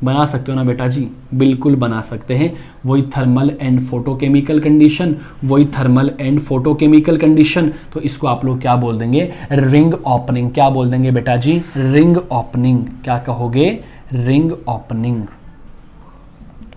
बना सकते हो ना बेटा जी, बिल्कुल बना सकते हैं। वही थर्मल एंड फोटोकेमिकल कंडीशन, वही थर्मल एंड फोटोकेमिकल कंडीशन, तो इसको आप लोग क्या बोल देंगे, रिंग ओपनिंग। क्या बोल देंगे बेटा जी, रिंग ओपनिंग। क्या कहोगे, रिंग ओपनिंग।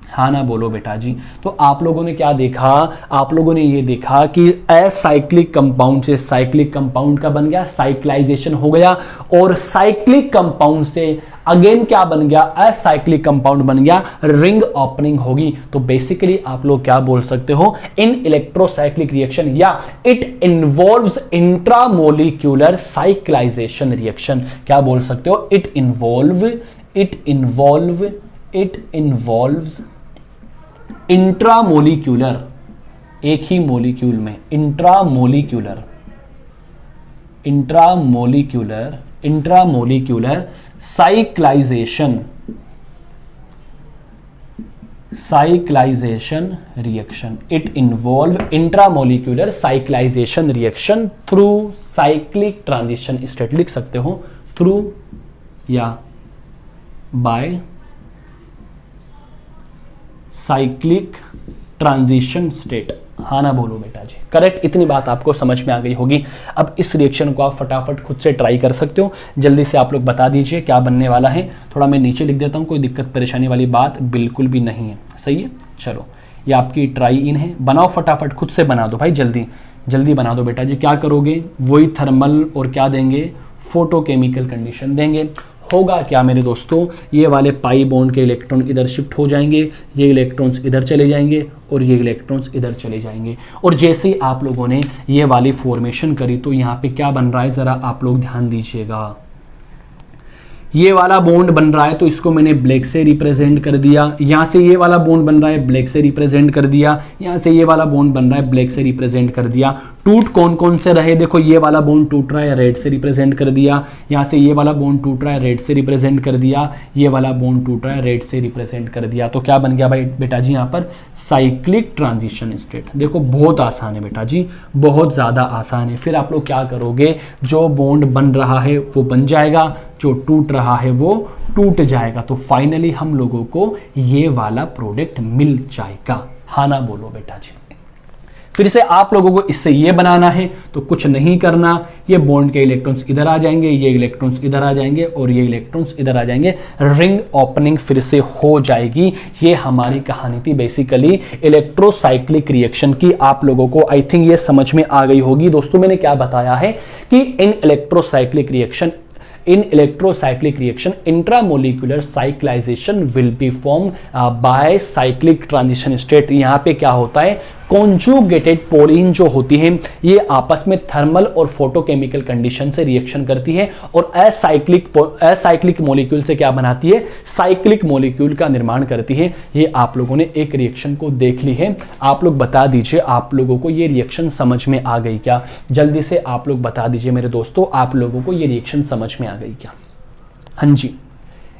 हाँ ना बोलो बेटा जी। तो आप लोगों ने क्या देखा, आप लोगों ने ये देखा कि असाइक्लिक कंपाउंड से साइक्लिक कंपाउंड का बन गया, साइक्लाइजेशन हो गया, और साइक्लिक कंपाउंड से अगेन क्या बन गया, असाइक्लिक कंपाउंड बन गया, रिंग ओपनिंग होगी। तो बेसिकली आप लोग क्या बोल सकते हो, इन इलेक्ट्रोसाइक्लिक रिएक्शन या it involves intramolecular cyclisation reaction. क्या बोल सकते हो, इट इन्वॉल्व्स इंट्रामोलिक्यूलर, एक ही मोलिक्यूल में, intramolecular cyclisation reaction. It involve intramolecular cyclisation reaction through cyclic transition state, लिख सकते हो थ्रू या बाय साइक्लिक ट्रांजिशन स्टेट। हाँ ना बोलो बेटा जी, करेक्ट। इतनी बात आपको समझ में आ गई होगी। अब इस रिएक्शन को आप फटाफट खुद से ट्राई कर सकते हो। जल्दी से आप लोग बता दीजिए क्या बनने वाला है। थोड़ा मैं नीचे लिख देता हूँ, कोई दिक्कत परेशानी वाली बात बिल्कुल भी नहीं है। सही है, चलो ये आपकी ट्राई इन है, बनाओ फटाफट, खुद से बना दो भाई, जल्दी जल्दी बना दो बेटा जी। क्या करोगे, वही थर्मल और क्या देंगे, फोटोकेमिकल कंडीशन देंगे। होगा क्या मेरे दोस्तों, ये वाले पाई बॉन्ड के इलेक्ट्रॉन इधर शिफ्ट हो जाएंगे, ये इलेक्ट्रॉन्स इधर चले जाएंगे और ये इलेक्ट्रॉन्स इधर चले जाएंगे। और जैसे ही आप लोगों ने ये वाली फॉर्मेशन करी तो यहाँ पे क्या बन रहा है, जरा आप लोग ध्यान दीजिएगा। ये वाला बॉन्ड बन रहा है तो इसको मैंने ब्लैक से रिप्रेजेंट कर दिया। यहाँ से ये वाला बॉन्ड बन रहा है, ब्लैक से रिप्रेजेंट कर दिया। यहाँ से ये वाला बॉन्ड बन रहा है, ब्लैक से रिप्रेजेंट कर दिया। टूट कौन कौन से रहे, देखो ये वाला बॉन्ड टूट रहा है, रेड से रिप्रेजेंट कर दिया। यहाँ से ये वाला बॉन्ड टूट रहा है, रेड से रिप्रेजेंट कर दिया। ये वाला बॉन्ड टूट रहा है, रेड से रिप्रेजेंट कर दिया। तो क्या बन गया भाई बेटा जी, यहाँ पर साइक्लिक ट्रांजिशन स्टेट। देखो बहुत आसान है बेटा जी, बहुत ज़्यादा आसान है। फिर आप लोग क्या करोगे, जो बॉन्ड बन रहा है वो बन जाएगा, जो टूट रहा है वो टूट जाएगा। तो फाइनली हम लोगों को ये वाला प्रोडक्ट मिल जाएगा। हाँ ना बोलो बेटा जी। फिर से आप लोगों को इससे ये बनाना है तो कुछ नहीं करना, ये बॉन्ड के इलेक्ट्रॉन्स इधर आ जाएंगे, ये इलेक्ट्रॉन्स इधर आ जाएंगे और ये इलेक्ट्रॉन्स इधर आ जाएंगे, रिंग ओपनिंग फिर से हो जाएगी। ये हमारी कहानी थी बेसिकली इलेक्ट्रोसाइक्लिक रिएक्शन की। आप लोगों को आई थिंक ये समझ में आ गई होगी। दोस्तों मैंने क्या बताया है कि in electrocyclic reaction intramolecular cyclization will be form by cyclic transition state. यहाँ पे क्या होता है, कॉन्जुगेटेड पोलीन जो होती है ये आपस में थर्मल और फोटोकेमिकल कंडीशन से रिएक्शन करती है और असाइक्लिक मॉलिक्यूल से क्या बनाती है, साइक्लिक मॉलिक्यूल का निर्माण करती है। ये आप लोगों ने एक रिएक्शन को देख ली है। आप लोग बता दीजिए आप लोगों को ये रिएक्शन समझ में आ गई क्या, जल्दी से आप लोग बता दीजिए मेरे दोस्तों, आप लोगों को ये रिएक्शन समझ में आ गई क्या। हाँ जी,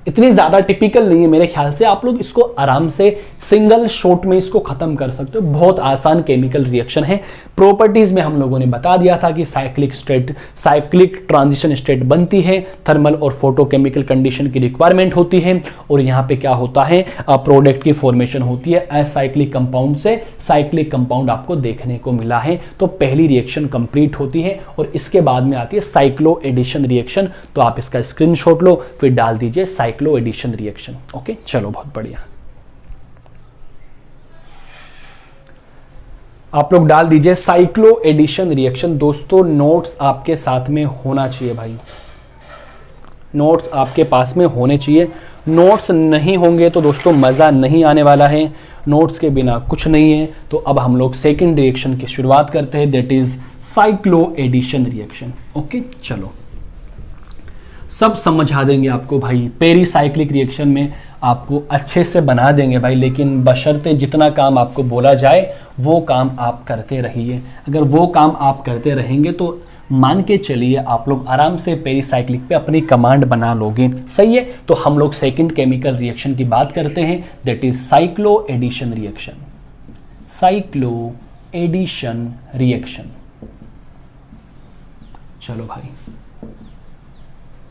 इतनी ज्यादा टिपिकल नहीं है मेरे ख्याल से, आप लोग इसको आराम से सिंगल शॉट में इसको खत्म कर सकते हो। बहुत आसान केमिकल रिएक्शन है। प्रॉपर्टीज में हम लोगों ने बता दिया था कि साइक्लिक ट्रांजिशन स्टेट बनती है, थर्मल और फोटोकेमिकल कंडीशन की रिक्वायरमेंट होती है और यहाँ पे क्या होता है, प्रोडक्ट की फॉर्मेशन होती है असाइक्लिक कंपाउंड से साइक्लिक कंपाउंड आपको देखने को मिला है। तो पहली रिएक्शन कंप्लीट होती है और इसके बाद में आती है साइक्लो एडिशन रिएक्शन। तो आप इसका स्क्रीनशॉट लो, फिर डाल दीजिए साइक्लो एडिशन रिएक्शन। ओके चलो, बहुत बढ़िया। आप लोग डाल दीजिए साइक्लो एडिशन रिएक्शन। दोस्तों नोट्स आपके साथ में होना चाहिए भाई, नोट्स आपके पास में होने चाहिए। नोट्स नहीं होंगे तो दोस्तों मजा नहीं आने वाला है, नोट्स के बिना कुछ नहीं है। तो अब हम लोग सेकंड रिएक्शन की शुरुआत करते हैं, that is cycloaddition reaction. Okay चलो, सब समझा देंगे आपको भाई, पेरीसाइक्लिक रिएक्शन में आपको अच्छे से बना देंगे भाई, लेकिन बशर्ते जितना काम आपको बोला जाए वो काम आप करते रहिए। अगर वो काम आप करते रहेंगे तो मान के चलिए आप लोग आराम से पेरिसाइक्लिक पे अपनी कमांड बना लोगे, सही है। तो हम लोग सेकंड केमिकल रिएक्शन की बात करते हैं, that is cycloaddition reaction. Cycloaddition reaction. चलो भाई,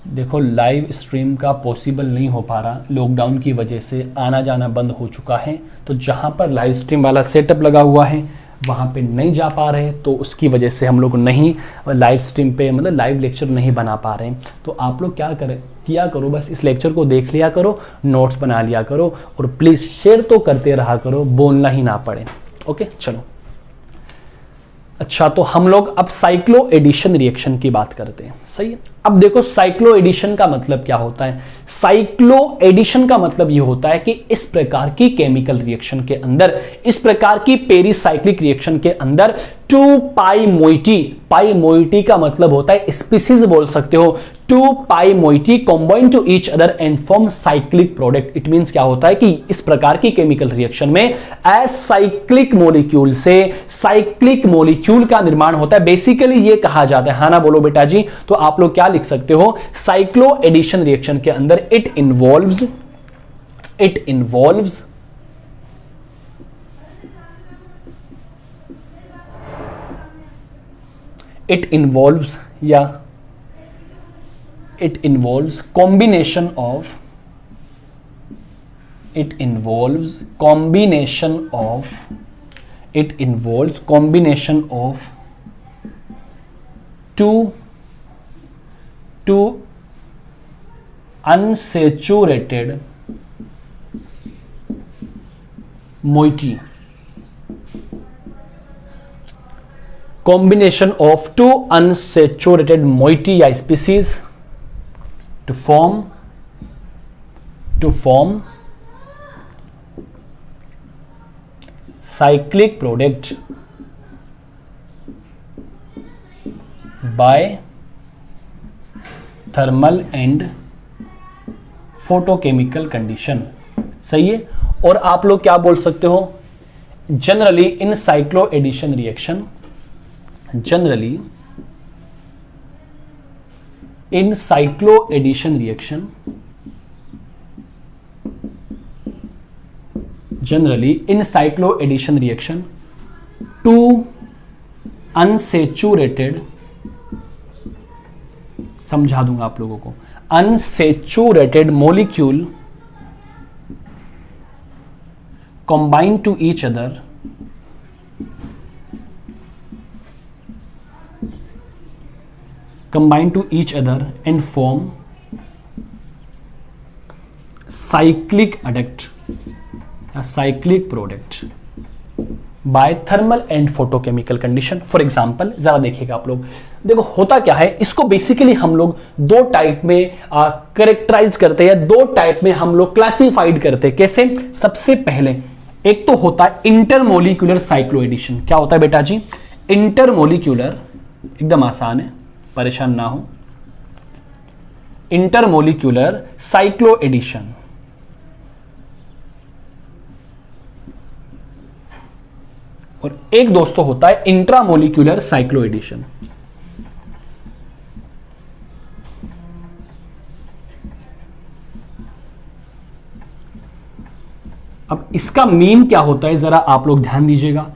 देखो लाइव स्ट्रीम का पॉसिबल नहीं हो पा रहा, लॉकडाउन की वजह से आना जाना बंद हो चुका है। तो जहाँ पर लाइव स्ट्रीम वाला सेटअप लगा हुआ है वहाँ पे नहीं जा पा रहे, तो उसकी वजह से हम लोग नहीं लाइव स्ट्रीम पे मतलब लाइव लेक्चर नहीं बना पा रहे। तो आप लोग क्या करें, किया करो, बस इस लेक्चर को देख लिया करो, नोट्स बना लिया करो और प्लीज़ शेयर तो करते रहा करो, बोलना ही ना पड़े। ओके चलो, अच्छा तो हम लोग अब साइक्लो एडिशन रिएक्शन की बात करते हैं, सही है। अब देखो साइक्लो एडिशन का मतलब क्या होता है। साइक्लो एडिशन का मतलब ये होता है कि इस प्रकार की केमिकल रिएक्शन के अंदर, इस प्रकार की पेरिसाइक्लिक रिएक्शन के अंदर 2 पाई मोइटी, पाई मोइटी का मतलब होता है स्पीसीज बोल सकते हो, 2 pi moiety combine to each other and form cyclic product. It means क्या होता है कि इस प्रकार की केमिकल रिएक्शन में असाइक्लिक मॉलिक्यूल से साइक्लिक मॉलिक्यूल का निर्माण होता है। बेसिकली ये कहा जाता है, हाँ ना बोलो बेटा जी। तो आप लोग क्या लिख सकते हो, साइक्लो एडिशन रिएक्शन के अंदर it involves combination of two unsaturated moiety, combination of 2 unsaturated moiety या species to form cyclic product by thermal and photochemical condition, सही है। और आप लोग क्या बोल सकते हो, generally in cycloaddition reaction, two unsaturated, समझा दूंगा आप लोगों को, unsaturated molecule combine to each other and form cyclic adduct, a cyclic product by thermal and photochemical condition। For example जरा देखिएगा आप लोग, देखो होता क्या है, इसको बेसिकली हम लोग 2 टाइप में करेक्टराइज करते हैं, 2 टाइप में हम लोग क्लासिफाइड करते हैं। कैसे, सबसे पहले एक तो होता है इंटरमोलिक्यूलर साइक्लो एडिशन। क्या होता है बेटा जी, इंटरमोलिक्यूलर, एकदम आसान है, परेशान ना हो, इंटरमोलिक्यूलर साइक्लो एडिशन। और एक दोस्तों होता है इंट्रामोलिक्यूलर साइक्लो एडिशन। अब इसका मीन क्या होता है जरा आप लोग ध्यान दीजिएगा।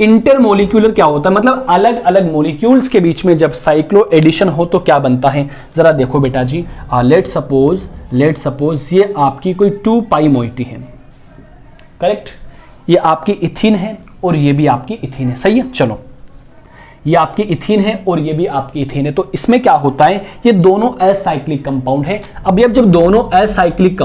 इंटरमोलिक्यूलर क्या होता है, मतलब अलग अलग मॉलिक्यूल्स के बीच में जब साइक्लो एडिशन हो तो क्या बनता है, जरा देखो बेटा जी। लेट सपोज ये आपकी कोई 2 पाई मोइटी है, करेक्ट, ये आपकी इथीन है और ये भी आपकी इथीन है, सही है। चलो ये आपकी इथीन है और ये भी आपकी इथीन है, तो इसमें क्या होता है, ये दोनों असाइक्लिक कंपाउंड है। अब जब दोनों असाइक्लिक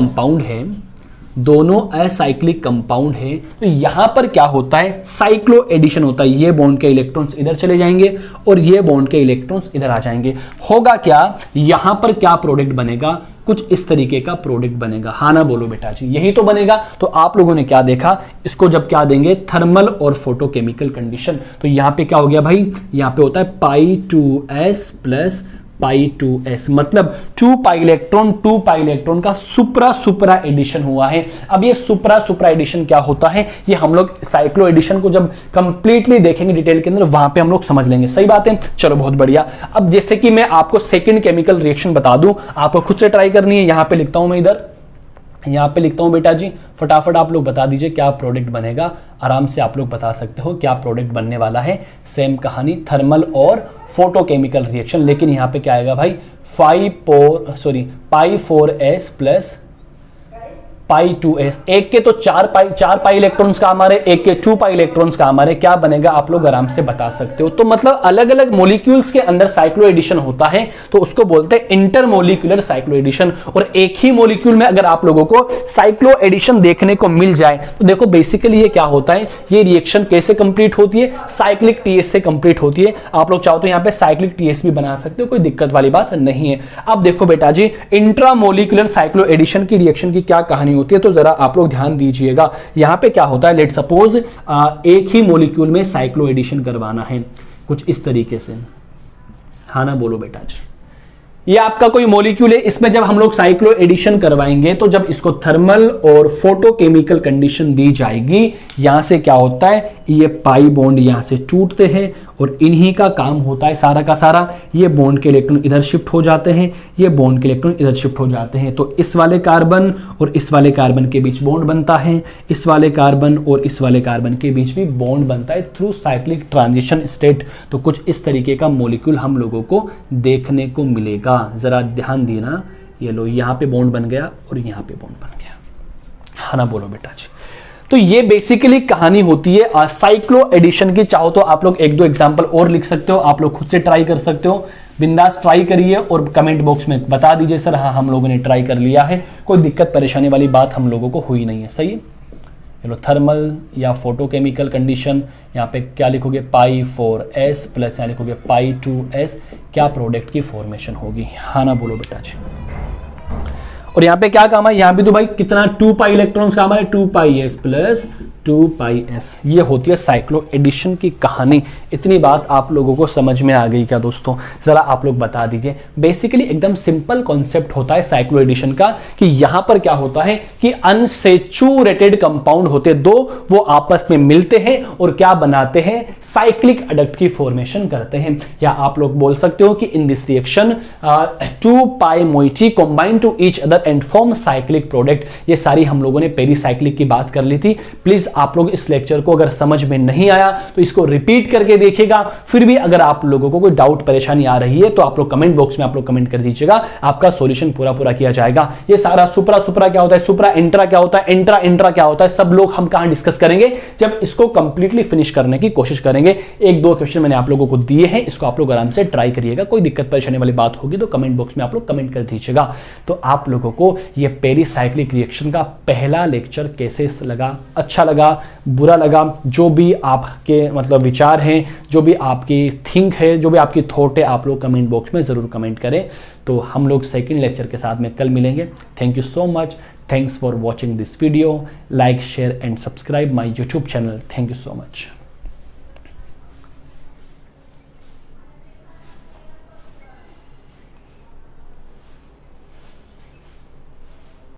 कंपाउंड है तो यहां पर क्या होता है, साइक्लो एडिशन होता है। ये बॉन्ड के इलेक्ट्रॉन्स इधर चले जाएंगे और ये बॉन्ड के इलेक्ट्रॉन्स इधर आ जाएंगे। होगा क्या, यहां पर क्या प्रोडक्ट बनेगा, कुछ इस तरीके का प्रोडक्ट बनेगा। हाँ ना बोलो बेटा जी, यही तो बनेगा। तो आप लोगों ने क्या देखा, इसको जब क्या देंगे, थर्मल और फोटोकेमिकल कंडीशन, तो यहां पे क्या हो गया भाई, यहां पे होता है π2s + π2s, मतलब 2 पाई इलेक्ट्रॉन का सुपरा एडिशन हुआ है। अब ये सुपरा एडिशन क्या होता है, ये हम लोग साइक्लो एडिशन को जब कंप्लीटली देखेंगे डिटेल के अंदर, वहां पे हम लोग समझ लेंगे। सही बात है, चलो बहुत बढ़िया। अब जैसे कि मैं आपको सेकंड केमिकल रिएक्शन बता दूं, आपको खुद से ट्राई करनी है। यहां पे लिखता हूं मैं, इधर यहां पे लिखता हूं बेटा जी, फटाफट आप लोग बता दीजिए क्या प्रोडक्ट बनेगा। आराम से आप लोग बता सकते हो क्या प्रोडक्ट बनने वाला है। सेम कहानी, थर्मल और फोटोकेमिकल रिएक्शन, लेकिन यहां पे क्या आएगा भाई, π4s प्लस π2s। एक के तो 4 पाई इलेक्ट्रॉन्स काम आ रहे, एक के 2 पाई इलेक्ट्रॉन्स काम आ रहे। क्या बनेगा आप लोग आराम से बता सकते हो। तो मतलब अलग अलग मॉलिक्यूल्स के अंदर साइक्लो एडिशन होता है, तो उसको बोलते हैं इंटरमोलिक्यूलर साइक्लो एडिशन। और एक ही मॉलिक्यूल में अगर आप लोगों को साइक्लो एडिशन देखने को मिल जाए, तो देखो बेसिकली ये क्या होता है, ये रिएक्शन कैसे कंप्लीट होती है, साइक्लिक टीएस से कंप्लीट होती है। आप लोग चाहो तो यहाँ पे साइक्लिक टीएस भी बना सकते हो, कोई दिक्कत वाली बात नहीं है। अब देखो बेटा जी, इंट्रामोलिक्यूलर साइक्लो एडिशन की रिएक्शन की क्या कहानी होती है, तो जरा आप लोग ध्यान दीजिएगा। यहां पे क्या होता है, लेट सपोज एक ही मॉलिक्यूल में साइक्लो एडिशन करवाना है कुछ इस तरीके से। हाँ ना बोलो बेटा जी, ये आपका कोई मॉलिक्यूल है, इसमें जब हम लोग साइक्लो एडिशन करवाएंगे, तो जब इसको थर्मल और फोटोकेमिकल कंडीशन दी जाएगी, यहां से क्या होता है, ये पाई बॉन्ड यहां से टूटते हैं और इन्हीं का काम होता है सारा का सारा। ये बॉन्ड के इलेक्ट्रॉन इधर शिफ्ट हो जाते हैं, ये बॉन्ड के इलेक्ट्रॉन इधर शिफ्ट हो जाते हैं। तो इस वाले कार्बन और इस वाले कार्बन के बीच बॉन्ड बनता है, इस वाले कार्बन और इस वाले कार्बन के बीच भी बॉन्ड बनता है थ्रू साइक्लिक ट्रांजिशन स्टेट। तो कुछ इस तरीके का मॉलिक्यूल हम लोगों को देखने को मिलेगा। जरा ध्यान देना, ये लो यहाँ पे बॉन्ड बन गया और यहाँ पे बॉन्ड बन गया। हाँ ना बोलो बेटा जी। तो ये बेसिकली कहानी होती है साइक्लो एडिशन की। चाहो तो आप लोग एक दो एग्जांपल और लिख सकते हो, आप लोग खुद से ट्राई कर सकते हो। बिंदास ट्राई करिए और कमेंट बॉक्स में बता दीजिए सर हाँ हम लोगों ने ट्राई कर लिया है, कोई दिक्कत परेशानी वाली बात हम लोगों को हुई नहीं है। सही है, चलो थर्मल या फोटोकेमिकल कंडीशन, यहाँ पे क्या लिखोगे, π4s प्लस यहाँ लिखोगे π2s, क्या प्रोडक्ट की फॉर्मेशन होगी। हाँ ना बोलो बेटा जी। और यहाँ पे क्या काम है, यहाँ भी तो भाई कितना 2 पाई इलेक्ट्रॉन्स काम है, 2 पाई s प्लस 2 पाई s। ये होती है साइक्लो एडिशन की कहानी। इतनी बात आप लोगों को समझ में आ गई क्या दोस्तों, जरा आप लोग बता दीजिए। बेसिकली एकदम सिंपल कॉन्सेप्ट होता है साइक्लो एडिशन का, कि यहां पर क्या होता है कि अनसैचुरेटेड कंपाउंड होते दो, वो आपस में मिलते हैं और क्या बनाते हैं, साइक्लिक अडक्ट की फॉर्मेशन करते हैं। या आप लोग बोल सकते हो कि in this reaction 2 pi moiety combine to each other and form cyclic product. ये सारी हम लोगों ने पेरीसाइक्लिक की बात कर ली थी। प्लीज आप लोग इस लेक्चर को अगर समझ में नहीं आया तो इसको रिपीट करके देखिएगा। फिर भी अगर आप लोगों को कोई डाउट परेशानी आ रही है तो आप लोग कमेंट बॉक्स में आप लोग कमेंट कर दीजिएगा, आपका सॉल्यूशन पूरा किया जाएगा। ये सारा सुपरा क्या होता है, सुपरा इंट्रा क्या होता है, इंट्रा क्या होता है, सब लोग हम कहां डिस्कस करेंगे जब इसको कंप्लीटली फिनिश करने की कोशिश करेंगे। एक दो क्वेश्चन मैंने आप लोगों को दिए हैं, इसको आप लोग आराम से ट्राई करिएगा। कोई दिक्कत परेशानी वाली बात होगी तो कमेंट बॉक्स में आप लोग कमेंट कर दीजिएगा। तो आप लोगों को ये पेरीसाइक्लिक रिएक्शन का पहला लेक्चर कैसे लगा, अच्छा लगा, बुरा लगा, जो भी आपके मतलब विचार हैं, जो भी आपकी थिंक है, जो भी आपकी थॉट है, आप लोग कमेंट बॉक्स में जरूर कमेंट करें। तो हम लोग सेकंड लेक्चर के साथ में कल मिलेंगे। Thank you so much, thanks for watching this video, like share and subscribe my YouTube channel. Thank you so much.